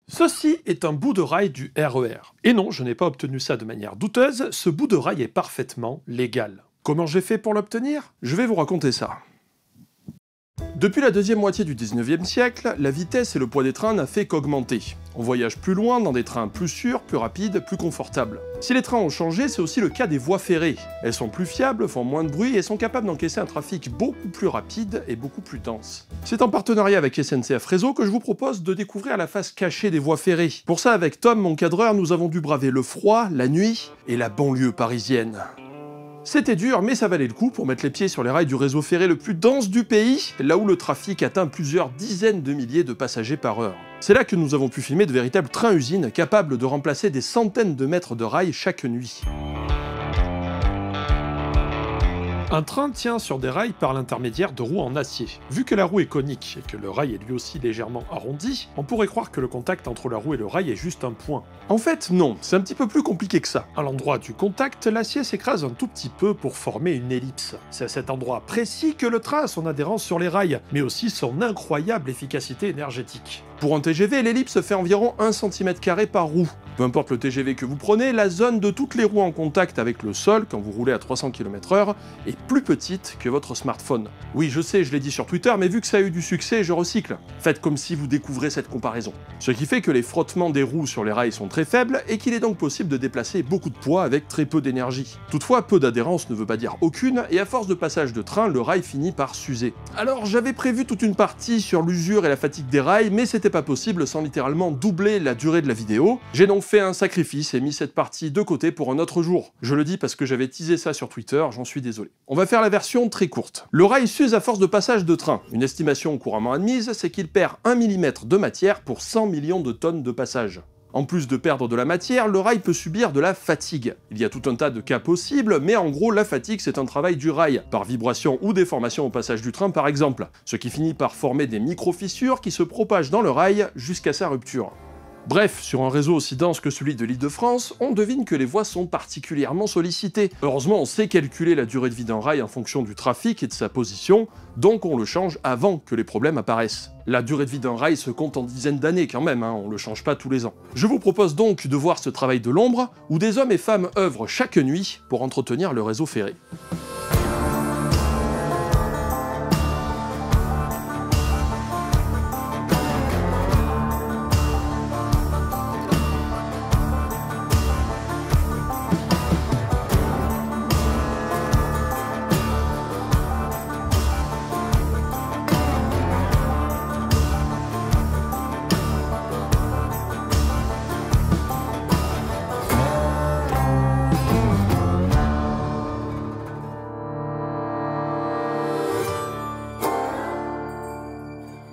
Ceci est un bout de rail du RER. Et non, je n'ai pas obtenu ça de manière douteuse, ce bout de rail est parfaitement légal. Comment j'ai fait pour l'obtenir? Je vais vous raconter ça. Depuis la deuxième moitié du 19e siècle, la vitesse et le poids des trains n'a fait qu'augmenter. On voyage plus loin dans des trains plus sûrs, plus rapides, plus confortables. Si les trains ont changé, c'est aussi le cas des voies ferrées. Elles sont plus fiables, font moins de bruit et sont capables d'encaisser un trafic beaucoup plus rapide et beaucoup plus dense. C'est en partenariat avec SNCF Réseau que je vous propose de découvrir la face cachée des voies ferrées. Pour ça, avec Tom, mon cadreur, nous avons dû braver le froid, la nuit et la banlieue parisienne. C'était dur, mais ça valait le coup pour mettre les pieds sur les rails du réseau ferré le plus dense du pays, là où le trafic atteint plusieurs dizaines de milliers de passagers par heure. C'est là que nous avons pu filmer de véritables trains-usines capables de remplacer des centaines de mètres de rails chaque nuit. Un train tient sur des rails par l'intermédiaire de roues en acier. Vu que la roue est conique et que le rail est lui aussi légèrement arrondi, on pourrait croire que le contact entre la roue et le rail est juste un point. En fait, non, c'est un petit peu plus compliqué que ça. À l'endroit du contact, l'acier s'écrase un tout petit peu pour former une ellipse. C'est à cet endroit précis que le train a son adhérence sur les rails, mais aussi son incroyable efficacité énergétique. Pour un TGV, l'ellipse fait environ 1 cm² par roue. Peu importe le TGV que vous prenez, la zone de toutes les roues en contact avec le sol quand vous roulez à 300 km/h est plus petite que votre smartphone. Oui, je sais, je l'ai dit sur Twitter, mais vu que ça a eu du succès, je recycle. Faites comme si vous découvrez cette comparaison. Ce qui fait que les frottements des roues sur les rails sont très faibles et qu'il est donc possible de déplacer beaucoup de poids avec très peu d'énergie. Toutefois, peu d'adhérence ne veut pas dire aucune, et à force de passage de train, le rail finit par s'user. Alors j'avais prévu toute une partie sur l'usure et la fatigue des rails, mais c'était pas possible sans littéralement doubler la durée de la vidéo. J'ai donc fait un sacrifice et mis cette partie de côté pour un autre jour. Je le dis parce que j'avais teasé ça sur Twitter, j'en suis désolé. On va faire la version très courte. Le rail s'use à force de passage de train. Une estimation couramment admise, c'est qu'il perd 1 mm de matière pour 100 millions de tonnes de passage. En plus de perdre de la matière, le rail peut subir de la fatigue. Il y a tout un tas de cas possibles, mais en gros, la fatigue, c'est un travail du rail, par vibration ou déformation au passage du train par exemple, ce qui finit par former des micro-fissures qui se propagent dans le rail jusqu'à sa rupture. Bref, sur un réseau aussi dense que celui de l'Île-de-France, on devine que les voies sont particulièrement sollicitées. Heureusement, on sait calculer la durée de vie d'un rail en fonction du trafic et de sa position, donc on le change avant que les problèmes apparaissent. La durée de vie d'un rail se compte en dizaines d'années quand même, on le change pas tous les ans. Je vous propose donc de voir ce travail de l'ombre, où des hommes et femmes œuvrent chaque nuit pour entretenir le réseau ferré.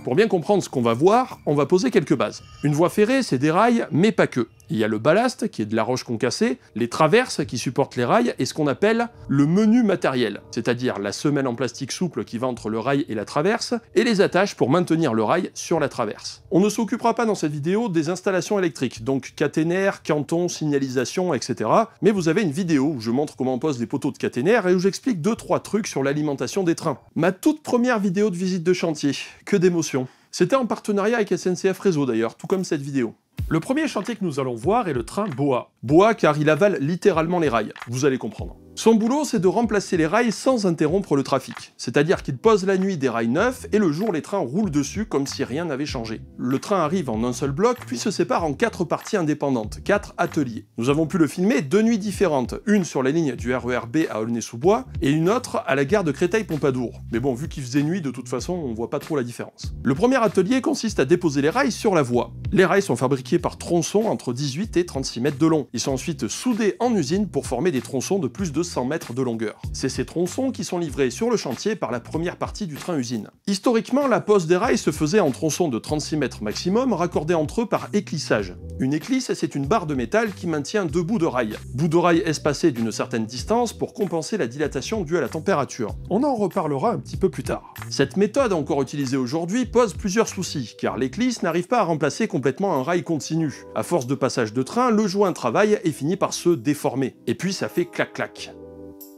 Pour bien comprendre ce qu'on va voir, on va poser quelques bases. Une voie ferrée, c'est des rails, mais pas que. Il y a le ballast, qui est de la roche concassée, les traverses qui supportent les rails, et ce qu'on appelle le menu matériel, c'est-à-dire la semelle en plastique souple qui va entre le rail et la traverse, et les attaches pour maintenir le rail sur la traverse. On ne s'occupera pas dans cette vidéo des installations électriques, donc caténaires, cantons, signalisation, etc. Mais vous avez une vidéo où je montre comment on pose des poteaux de caténaire et où j'explique 2-3 trucs sur l'alimentation des trains. Ma toute première vidéo de visite de chantier, que d'émotion. C'était en partenariat avec SNCF Réseau d'ailleurs, tout comme cette vidéo. Le premier chantier que nous allons voir est le train BOA. BOA car il avale littéralement les rails, vous allez comprendre. Son boulot, c'est de remplacer les rails sans interrompre le trafic. C'est-à-dire qu'il pose la nuit des rails neufs et le jour les trains roulent dessus comme si rien n'avait changé. Le train arrive en un seul bloc puis se sépare en 4 parties indépendantes, 4 ateliers. Nous avons pu le filmer 2 nuits différentes, une sur la ligne du RER B à Aulnay-sous-Bois et une autre à la gare de Créteil-Pompadour. Mais bon, vu qu'il faisait nuit, de toute façon, on voit pas trop la différence. Le premier atelier consiste à déposer les rails sur la voie. Les rails sont fabriqués par tronçons entre 18 et 36 mètres de long. Ils sont ensuite soudés en usine pour former des tronçons de plus de 100 mètres de longueur. C'est ces tronçons qui sont livrés sur le chantier par la première partie du train-usine. Historiquement, la pose des rails se faisait en tronçons de 36 mètres maximum, raccordés entre eux par éclissage. Une éclisse, c'est une barre de métal qui maintient 2 bouts de rail. Bouts de rail espacés d'une certaine distance pour compenser la dilatation due à la température. On en reparlera un petit peu plus tard. Cette méthode, encore utilisée aujourd'hui, pose plusieurs soucis, car l'éclisse n'arrive pas à remplacer complètement un rail continu. À force de passage de train, le joint travaille et finit par se déformer. Et puis ça fait clac-clac.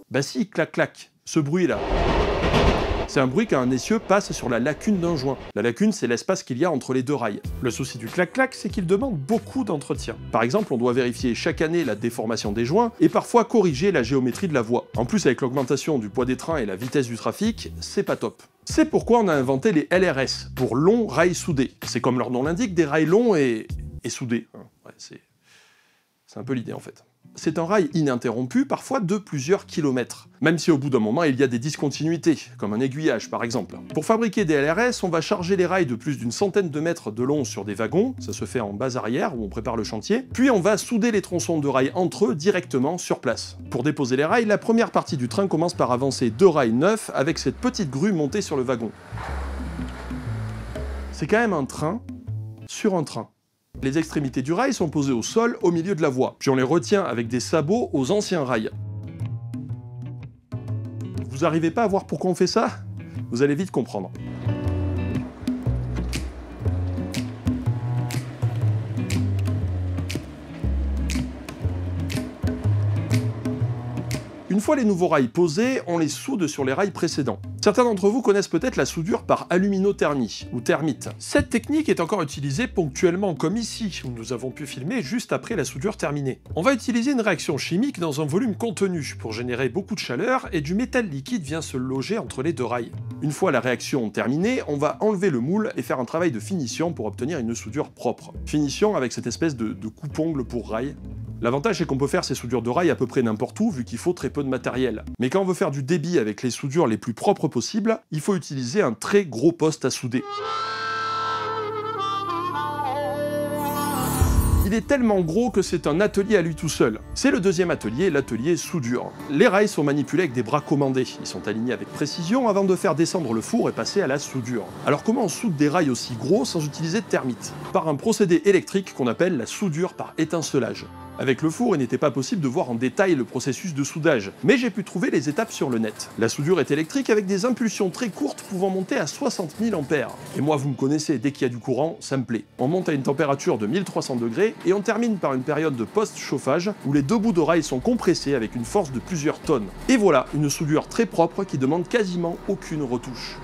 Bah si, clac-clac, ce bruit-là. C'est un bruit quand un essieu passe sur la lacune d'un joint. La lacune, c'est l'espace qu'il y a entre les deux rails. Le souci du clac-clac, c'est qu'il demande beaucoup d'entretien. Par exemple, on doit vérifier chaque année la déformation des joints et parfois corriger la géométrie de la voie. En plus, avec l'augmentation du poids des trains et la vitesse du trafic, c'est pas top. C'est pourquoi on a inventé les LRS, pour longs rails soudés. C'est comme leur nom l'indique, des rails longs et soudés. Ouais, c'est un peu l'idée en fait. C'est un rail ininterrompu, parfois de plusieurs kilomètres. Même si au bout d'un moment, il y a des discontinuités, comme un aiguillage par exemple. Pour fabriquer des LRS, on va charger les rails de plus d'une centaine de mètres de long sur des wagons, ça se fait en base arrière où on prépare le chantier, puis on va souder les tronçons de rails entre eux directement sur place. Pour déposer les rails, la première partie du train commence par avancer 2 rails neufs avec cette petite grue montée sur le wagon. C'est quand même un train sur un train. Les extrémités du rail sont posées au sol au milieu de la voie, puis on les retient avec des sabots aux anciens rails. Vous n'arrivez pas à voir pourquoi on fait ça? Vous allez vite comprendre. Une fois les nouveaux rails posés, on les soude sur les rails précédents. Certains d'entre vous connaissent peut-être la soudure par aluminothermie, ou thermite. Cette technique est encore utilisée ponctuellement, comme ici, où nous avons pu filmer juste après la soudure terminée. On va utiliser une réaction chimique dans un volume contenu, pour générer beaucoup de chaleur, et du métal liquide vient se loger entre les deux rails. Une fois la réaction terminée, on va enlever le moule et faire un travail de finition pour obtenir une soudure propre. Finition avec cette espèce de coupe-ongle pour rail. L'avantage, c'est qu'on peut faire ces soudures de rail à peu près n'importe où, vu qu'il faut très peu de matériel. Mais quand on veut faire du débit avec les soudures les plus propres possibles, il faut utiliser un très gros poste à souder. Il est tellement gros que c'est un atelier à lui tout seul. C'est le deuxième atelier, l'atelier soudure. Les rails sont manipulés avec des bras commandés. Ils sont alignés avec précision avant de faire descendre le four et passer à la soudure. Alors comment on soude des rails aussi gros sans utiliser de thermite? Par un procédé électrique qu'on appelle la soudure par étincelage. Avec le four, il n'était pas possible de voir en détail le processus de soudage, mais j'ai pu trouver les étapes sur le net. La soudure est électrique avec des impulsions très courtes pouvant monter à 60 000 ampères. Et moi, vous me connaissez, dès qu'il y a du courant, ça me plaît. On monte à une température de 1300 degrés et on termine par une période de post-chauffage où les deux bouts de rail sont compressés avec une force de plusieurs tonnes. Et voilà, une soudure très propre qui demande quasiment aucune retouche.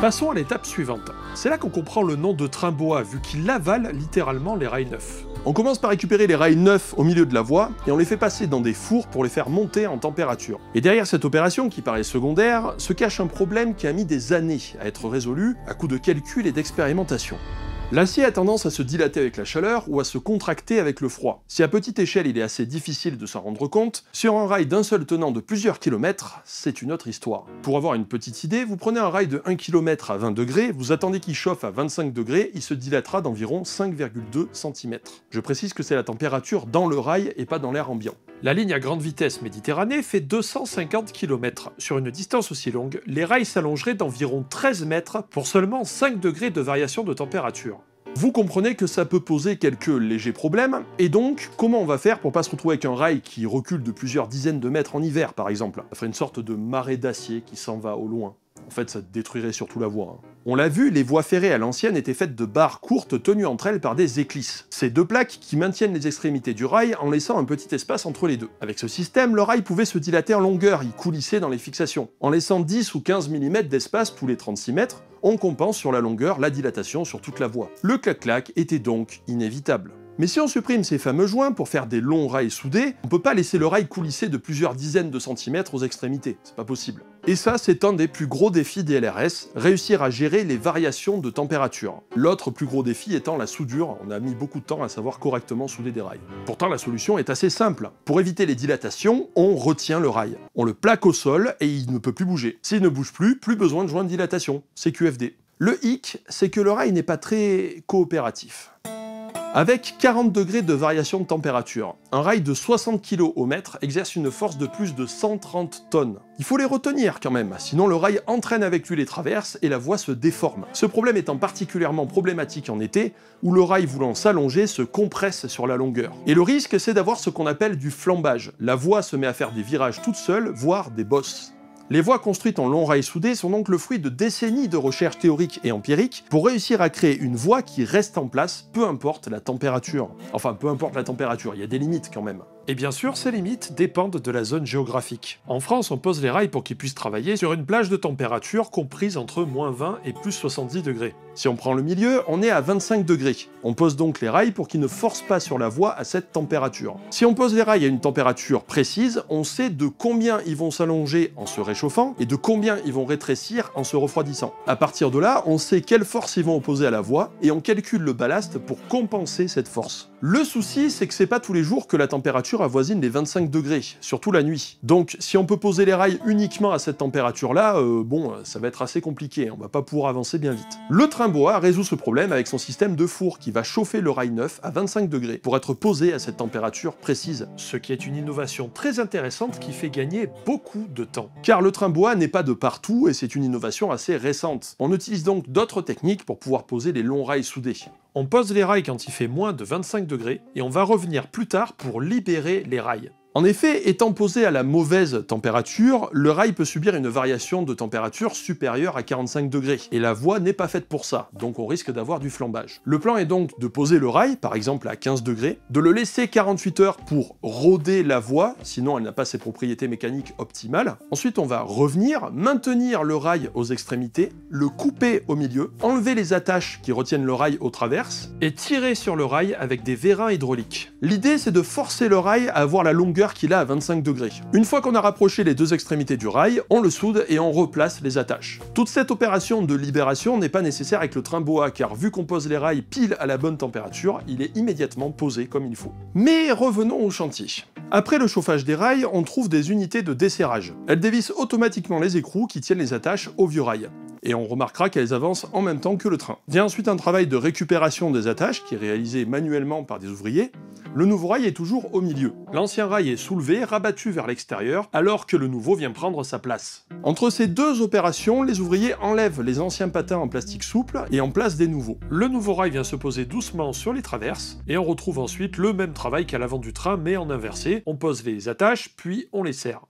Passons à l'étape suivante. C'est là qu'on comprend le nom de train bois, vu qu'il avale littéralement les rails neufs. On commence par récupérer les rails neufs au milieu de la voie et on les fait passer dans des fours pour les faire monter en température. Et derrière cette opération, qui paraît secondaire, se cache un problème qui a mis des années à être résolu à coup de calcul et d'expérimentation. L'acier a tendance à se dilater avec la chaleur ou à se contracter avec le froid. Si à petite échelle il est assez difficile de s'en rendre compte, sur un rail d'un seul tenant de plusieurs kilomètres, c'est une autre histoire. Pour avoir une petite idée, vous prenez un rail de 1 km à 20 degrés, vous attendez qu'il chauffe à 25 degrés, il se dilatera d'environ 5,2 cm. Je précise que c'est la température dans le rail et pas dans l'air ambiant. La ligne à grande vitesse Méditerranée fait 250 km. Sur une distance aussi longue, les rails s'allongeraient d'environ 13 mètres pour seulement 5 degrés de variation de température. Vous comprenez que ça peut poser quelques légers problèmes, et donc, comment on va faire pour pas se retrouver avec un rail qui recule de plusieurs dizaines de mètres en hiver, par exemple? Ça ferait une sorte de marée d'acier qui s'en va au loin. En fait, ça détruirait surtout la voie. On l'a vu, les voies ferrées à l'ancienne étaient faites de barres courtes tenues entre elles par des éclisses. Ces deux plaques qui maintiennent les extrémités du rail en laissant un petit espace entre les deux. Avec ce système, le rail pouvait se dilater en longueur, il coulissait dans les fixations. En laissant 10 ou 15 mm d'espace tous les 36 mètres, on compense sur la longueur la dilatation sur toute la voie. Le clac-clac était donc inévitable. Mais si on supprime ces fameux joints pour faire des longs rails soudés, on peut pas laisser le rail coulisser de plusieurs dizaines de centimètres aux extrémités, c'est pas possible. Et ça, c'est un des plus gros défis des LRS, réussir à gérer les variations de température. L'autre plus gros défi étant la soudure, on a mis beaucoup de temps à savoir correctement souder des rails. Pourtant, la solution est assez simple. Pour éviter les dilatations, on retient le rail. On le plaque au sol et il ne peut plus bouger. S'il ne bouge plus, plus besoin de joints de dilatation. C'est QFD. Le hic, c'est que le rail n'est pas très coopératif. Avec 40 degrés de variation de température, un rail de 60 kg au mètre exerce une force de plus de 130 tonnes. Il faut les retenir quand même, sinon le rail entraîne avec lui les traverses et la voie se déforme. Ce problème étant particulièrement problématique en été, où le rail voulant s'allonger se compresse sur la longueur. Et le risque, c'est d'avoir ce qu'on appelle du flambage. La voie se met à faire des virages toute seule, voire des bosses. Les voies construites en long rail soudé sont donc le fruit de décennies de recherches théoriques et empiriques pour réussir à créer une voie qui reste en place, peu importe la température. Enfin, peu importe la température, il y a des limites quand même. Et bien sûr, ces limites dépendent de la zone géographique. En France, on pose les rails pour qu'ils puissent travailler sur une plage de température comprise entre -20 et +70 degrés. Si on prend le milieu, on est à 25 degrés. On pose donc les rails pour qu'ils ne forcent pas sur la voie à cette température. Si on pose les rails à une température précise, on sait de combien ils vont s'allonger en se réchauffant et de combien ils vont rétrécir en se refroidissant. À partir de là, on sait quelle force ils vont opposer à la voie et on calcule le ballast pour compenser cette force. Le souci, c'est que c'est pas tous les jours que la température avoisine les 25 degrés, surtout la nuit. Donc si on peut poser les rails uniquement à cette température-là, ça va être assez compliqué, on va pas pouvoir avancer bien vite. Le train bois résout ce problème avec son système de four qui va chauffer le rail neuf à 25 degrés pour être posé à cette température précise. Ce qui est une innovation très intéressante qui fait gagner beaucoup de temps. Car le train bois n'est pas de partout et c'est une innovation assez récente. On utilise donc d'autres techniques pour pouvoir poser les longs rails soudés. On pose les rails quand il fait moins de 25 degrés et on va revenir plus tard pour libérer les rails. En effet, étant posé à la mauvaise température, le rail peut subir une variation de température supérieure à 45 degrés, et la voie n'est pas faite pour ça, donc on risque d'avoir du flambage. Le plan est donc de poser le rail, par exemple à 15 degrés, de le laisser 48 heures pour rôder la voie, sinon elle n'a pas ses propriétés mécaniques optimales. Ensuite on va revenir, maintenir le rail aux extrémités, le couper au milieu, enlever les attaches qui retiennent le rail aux traverses, et tirer sur le rail avec des vérins hydrauliques. L'idée c'est de forcer le rail à avoir la longueur qu'il a à 25 degrés. Une fois qu'on a rapproché les deux extrémités du rail, on le soude et on replace les attaches. Toute cette opération de libération n'est pas nécessaire avec le train bois, car vu qu'on pose les rails pile à la bonne température, il est immédiatement posé comme il faut. Mais revenons au chantier. Après le chauffage des rails, on trouve des unités de desserrage. Elles dévissent automatiquement les écrous qui tiennent les attaches au vieux rail. Et on remarquera qu'elles avancent en même temps que le train. Vient ensuite un travail de récupération des attaches, qui est réalisé manuellement par des ouvriers. Le nouveau rail est toujours au milieu. L'ancien rail est soulevé, rabattu vers l'extérieur, alors que le nouveau vient prendre sa place. Entre ces deux opérations, les ouvriers enlèvent les anciens patins en plastique souple et en placent des nouveaux. Le nouveau rail vient se poser doucement sur les traverses, et on retrouve ensuite le même travail qu'à l'avant du train, mais en inversé. On pose les attaches, puis on les serre.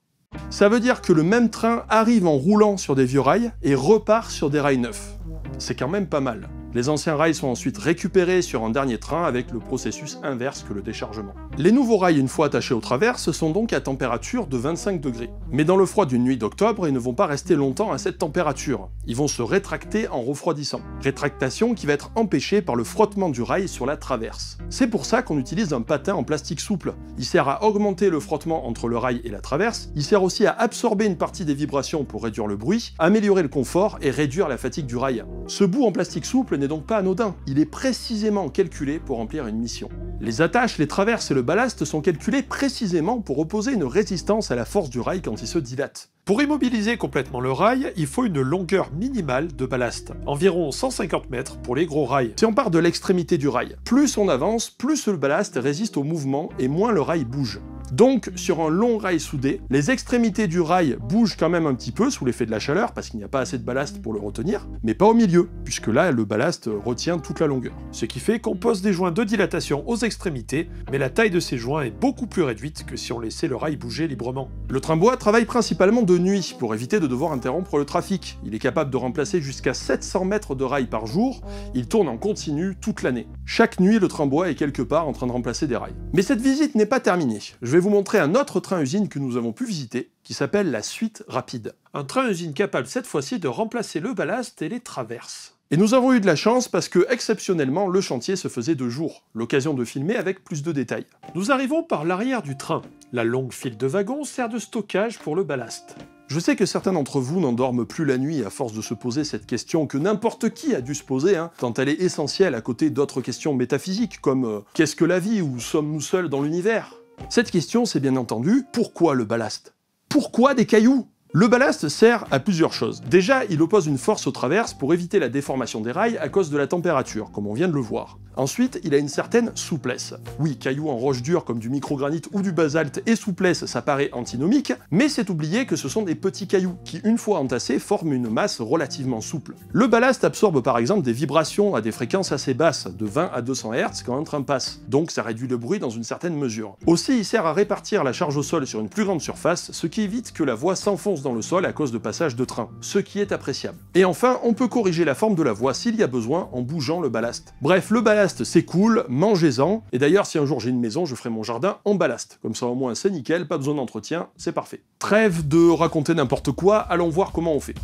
Ça veut dire que le même train arrive en roulant sur des vieux rails et repart sur des rails neufs. C'est quand même pas mal. Les anciens rails sont ensuite récupérés sur un dernier train avec le processus inverse que le déchargement. Les nouveaux rails, une fois attachés aux traverses, sont donc à température de 25 degrés. Mais dans le froid d'une nuit d'octobre, ils ne vont pas rester longtemps à cette température. Ils vont se rétracter en refroidissant. Rétractation qui va être empêchée par le frottement du rail sur la traverse. C'est pour ça qu'on utilise un patin en plastique souple. Il sert à augmenter le frottement entre le rail et la traverse, il sert aussi à absorber une partie des vibrations pour réduire le bruit, améliorer le confort et réduire la fatigue du rail. Ce bout en plastique souple n'est donc pas anodin, il est précisément calculé pour remplir une mission. Les attaches, les traverses et le ballast sont calculés précisément pour opposer une résistance à la force du rail quand il se dilate. Pour immobiliser complètement le rail, il faut une longueur minimale de ballast, environ 150 mètres pour les gros rails. Si on part de l'extrémité du rail, plus on avance, plus le ballast résiste au mouvement et moins le rail bouge. Donc, sur un long rail soudé, les extrémités du rail bougent quand même un petit peu sous l'effet de la chaleur, parce qu'il n'y a pas assez de ballast pour le retenir, mais pas au milieu, puisque là, le ballast retient toute la longueur. Ce qui fait qu'on pose des joints de dilatation aux extrémités, mais la taille de ces joints est beaucoup plus réduite que si on laissait le rail bouger librement. Le train bois travaille principalement de nuit, pour éviter de devoir interrompre le trafic. Il est capable de remplacer jusqu'à 700 mètres de rail par jour, il tourne en continu toute l'année. Chaque nuit, le train bois est quelque part en train de remplacer des rails. Mais cette visite n'est pas terminée. Je vais vous montrer un autre train-usine que nous avons pu visiter, qui s'appelle la Suite Rapide. Un train-usine capable cette fois-ci de remplacer le ballast et les traverses. Et nous avons eu de la chance parce que, exceptionnellement, le chantier se faisait de jour, l'occasion de filmer avec plus de détails. Nous arrivons par l'arrière du train. La longue file de wagons sert de stockage pour le ballast. Je sais que certains d'entre vous n'endorment plus la nuit à force de se poser cette question que n'importe qui a dû se poser, tant elle est essentielle à côté d'autres questions métaphysiques comme qu'est-ce que la vie ou sommes-nous seuls dans l'univers? Cette question, c'est bien entendu, pourquoi le ballast? Pourquoi des cailloux? Le ballast sert à plusieurs choses. Déjà, il oppose une force aux traverses pour éviter la déformation des rails à cause de la température, comme on vient de le voir. Ensuite, il a une certaine souplesse. Oui, cailloux en roche dure comme du microgranit ou du basalte et souplesse, ça paraît antinomique, mais c'est oublier que ce sont des petits cailloux qui, une fois entassés, forment une masse relativement souple. Le ballast absorbe par exemple des vibrations à des fréquences assez basses, de 20 à 200 Hz quand un train passe, donc ça réduit le bruit dans une certaine mesure. Aussi, il sert à répartir la charge au sol sur une plus grande surface, ce qui évite que la voie s'enfonce s'enfonce dans le sol à cause de passages de train, ce qui est appréciable. Et enfin, on peut corriger la forme de la voie s'il y a besoin en bougeant le ballast. Bref, le ballast c'est cool, mangez-en, et d'ailleurs si un jour j'ai une maison, je ferai mon jardin en ballast. Comme ça au moins c'est nickel, pas besoin d'entretien, c'est parfait. Trêve de raconter n'importe quoi, allons voir comment on fait.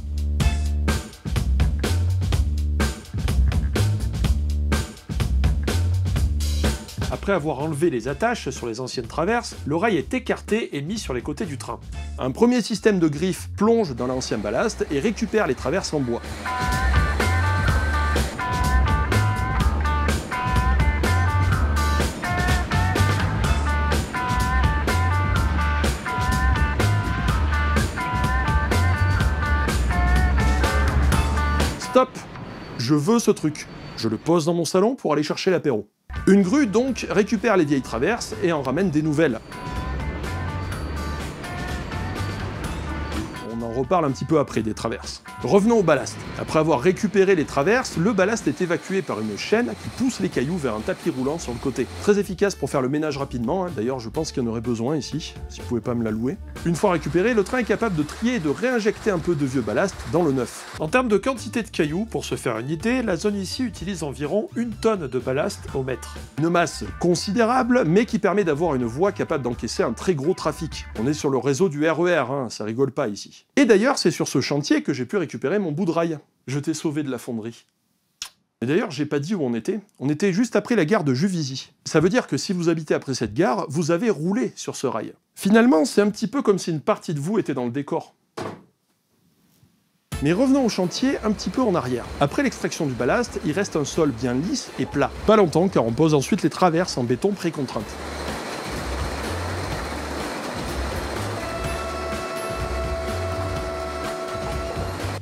Après avoir enlevé les attaches sur les anciennes traverses, le rail est écarté et mis sur les côtés du train. Un premier système de griffes plonge dans l'ancien ballast et récupère les traverses en bois. Stop! Je veux ce truc. Je le pose dans mon salon pour aller chercher l'apéro. Une grue, donc, récupère les vieilles traverses et en ramène des nouvelles. On en reparle un petit peu après des traverses. Revenons au ballast. Après avoir récupéré les traverses, le ballast est évacué par une chaîne qui pousse les cailloux vers un tapis roulant sur le côté. Très efficace pour faire le ménage rapidement, hein. D'ailleurs je pense qu'il y en aurait besoin ici, si vous pouvez pas me la louer. Une fois récupéré, le train est capable de trier et de réinjecter un peu de vieux ballast dans le neuf. En termes de quantité de cailloux, pour se faire une idée, la zone ici utilise environ 1 tonne de ballast au mètre. Une masse considérable, mais qui permet d'avoir une voie capable d'encaisser un très gros trafic. On est sur le réseau du RER, hein, ça rigole pas ici. Et d'ailleurs, c'est sur ce chantier que j'ai pu récupérer mon bout de rail. Je t'ai sauvé de la fonderie. Et d'ailleurs, j'ai pas dit où on était. On était juste après la gare de Juvisy. Ça veut dire que si vous habitez après cette gare, vous avez roulé sur ce rail. Finalement, c'est un petit peu comme si une partie de vous était dans le décor. Mais revenons au chantier un petit peu en arrière. Après l'extraction du ballast, il reste un sol bien lisse et plat. Pas longtemps, car on pose ensuite les traverses en béton précontrainte.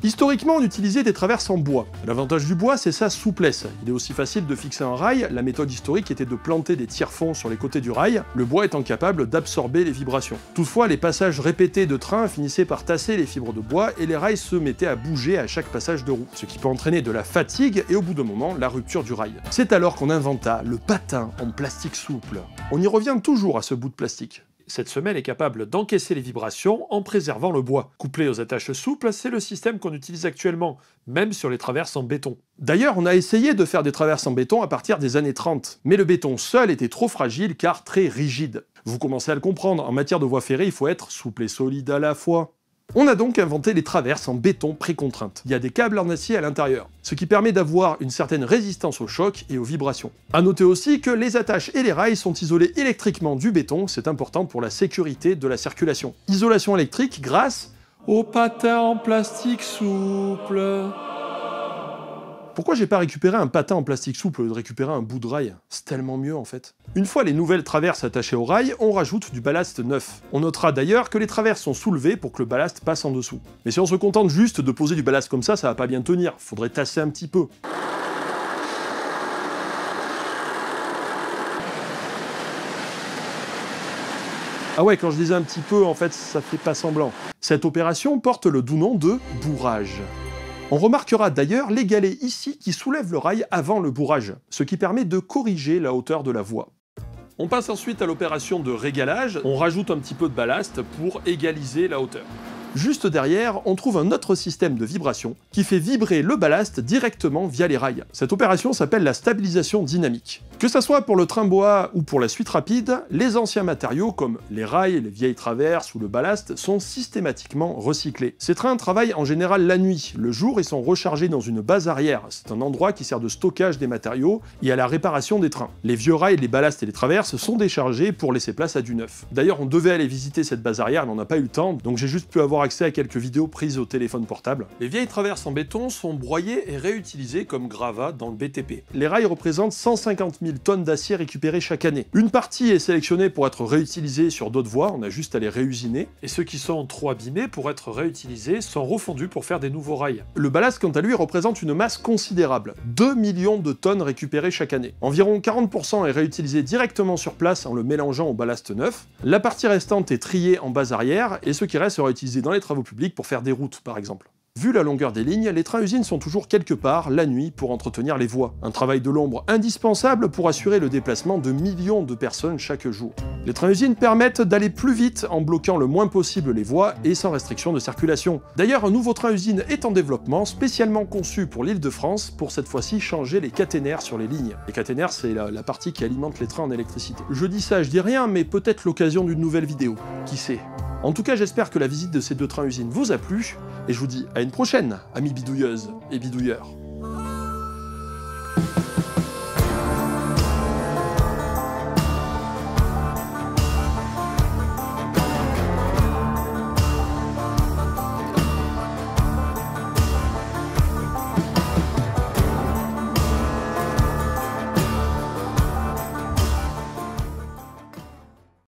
Historiquement, on utilisait des traverses en bois. L'avantage du bois, c'est sa souplesse. Il est aussi facile de fixer un rail, la méthode historique était de planter des tire-fonds sur les côtés du rail, le bois étant capable d'absorber les vibrations. Toutefois, les passages répétés de train finissaient par tasser les fibres de bois et les rails se mettaient à bouger à chaque passage de roue, ce qui peut entraîner de la fatigue et au bout d'un moment, la rupture du rail. C'est alors qu'on inventa le patin en plastique souple. On y revient toujours à ce bout de plastique. Cette semelle est capable d'encaisser les vibrations en préservant le bois. Couplé aux attaches souples, c'est le système qu'on utilise actuellement, même sur les traverses en béton. D'ailleurs, on a essayé de faire des traverses en béton à partir des années 30, mais le béton seul était trop fragile car très rigide. Vous commencez à le comprendre, en matière de voie ferrée, il faut être souple et solide à la fois. On a donc inventé les traverses en béton précontrainte. Il y a des câbles en acier à l'intérieur, ce qui permet d'avoir une certaine résistance au choc et aux vibrations. A noter aussi que les attaches et les rails sont isolés électriquement du béton, c'est important pour la sécurité de la circulation. Isolation électrique grâce au patin en plastique souple. Pourquoi j'ai pas récupéré un patin en plastique souple au lieu de récupérer un bout de rail? C'est tellement mieux en fait. Une fois les nouvelles traverses attachées au rail, on rajoute du ballast neuf. On notera d'ailleurs que les traverses sont soulevées pour que le ballast passe en dessous. Mais si on se contente juste de poser du ballast comme ça va pas bien tenir, faudrait tasser un petit peu. Ah ouais, quand je disais un petit peu, en fait, ça fait pas semblant. Cette opération porte le doux nom de bourrage. On remarquera d'ailleurs les galets ici qui soulèvent le rail avant le bourrage, ce qui permet de corriger la hauteur de la voie. On passe ensuite à l'opération de régalage, on rajoute un petit peu de ballast pour égaliser la hauteur. Juste derrière, on trouve un autre système de vibration qui fait vibrer le ballast directement via les rails. Cette opération s'appelle la stabilisation dynamique. Que ça soit pour le train bois ou pour la suite rapide, les anciens matériaux comme les rails, les vieilles traverses ou le ballast sont systématiquement recyclés. Ces trains travaillent en général la nuit. Le jour, ils sont rechargés dans une base arrière. C'est un endroit qui sert de stockage des matériaux et à la réparation des trains. Les vieux rails, les ballasts et les traverses sont déchargés pour laisser place à du neuf. D'ailleurs, on devait aller visiter cette base arrière, mais on n'a pas eu le temps, donc j'ai juste pu avoir accès à quelques vidéos prises au téléphone portable. Les vieilles traverses en béton sont broyées et réutilisées comme gravat dans le BTP. Les rails représentent 150 000 tonnes d'acier récupérées chaque année. Une partie est sélectionnée pour être réutilisée sur d'autres voies, on a juste à les réusiner. Et ceux qui sont trop abîmés pour être réutilisés sont refondus pour faire des nouveaux rails. Le ballast, quant à lui, représente une masse considérable. 2 millions de tonnes récupérées chaque année. Environ 40% est réutilisé directement sur place en le mélangeant au ballast neuf. La partie restante est triée en base arrière, et ce qui reste sera utilisé dans les travaux publics pour faire des routes, par exemple. Vu la longueur des lignes, les trains-usines sont toujours quelque part la nuit pour entretenir les voies. Un travail de l'ombre indispensable pour assurer le déplacement de millions de personnes chaque jour. Les trains-usines permettent d'aller plus vite en bloquant le moins possible les voies et sans restriction de circulation. D'ailleurs, un nouveau train-usine est en développement, spécialement conçu pour l'Île-de-France, pour cette fois-ci changer les caténaires sur les lignes. Les caténaires, c'est la partie qui alimente les trains en électricité. Je dis ça, je dis rien, mais peut-être l'occasion d'une nouvelle vidéo. Qui sait? En tout cas, j'espère que la visite de ces 2 trains-usines vous a plu, et je vous dis à une prochaine, amis bidouilleuses et bidouilleurs.